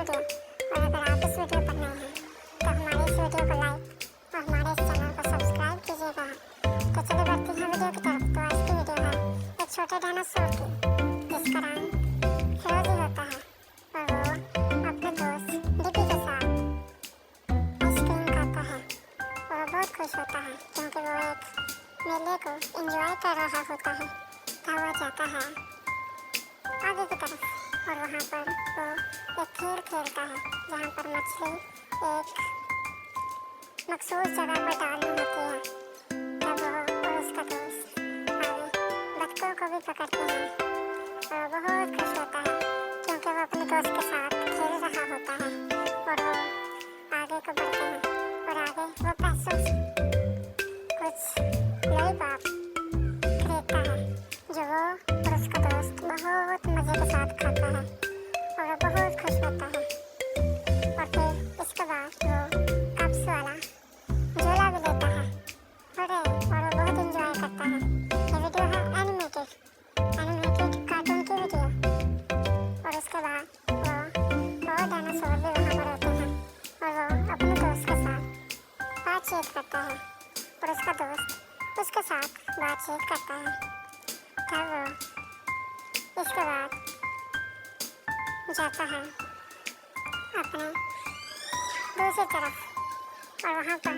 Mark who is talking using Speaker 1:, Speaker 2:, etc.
Speaker 1: Video. और अगर आप इस वीडियो पर नए हैं तो हमारे इस वीडियो को लाइक और हमारे इस चैनल को सब्सक्राइब कीजिएगा। तो चलिए बढ़ते हैं वीडियो की तरफ। तो आज की वीडियो है एक छोटे डायनासोर की जिसका रंग फिरोजी होता है और वो अपने दोस्त डिब्बी के साथ आइसक्रीम खाता है। वो बहुत खुश होता है क्योंकि वो एक मेले को एंजॉय कर रहा होता है। तब वो जाता है आगे की तरफ और वहाँ पर वो एक खेल खेलता है जहाँ पर मछली एक मखसूस जगह पर डालनी होती है। तब वो और उसका दोस्त आगे बतखों को भी पकड़ते हैं और वो बहुत खुश होता है क्योंकि वो अपने दोस्त के साथ खेल रहा होता है। और वो आगे को बढ़ते हैं और आगे वो पैसों से कुछ लॉलीपॉप खरीदता है जो वो और उसका दोस्त बहुत मज़े के साथ खाता है और वो बहुत खुश होता है। और फिर इसके बाद वो कप्स वाला झोला भी लेता है और वो बहुत इंजॉय करता है। ये वीडियो है एनिमेटेड कार्टून की वीडियो। और उसके बाद वो और डायनासोर भी वहाँ पर होते हैं और वो अपने दोस्त के साथ बातचीत करता है और उसका दोस्त उसके साथ बातचीत करता है। तब वो इसके बाद जाता है अपने दूसरी तरफ और वहाँ पर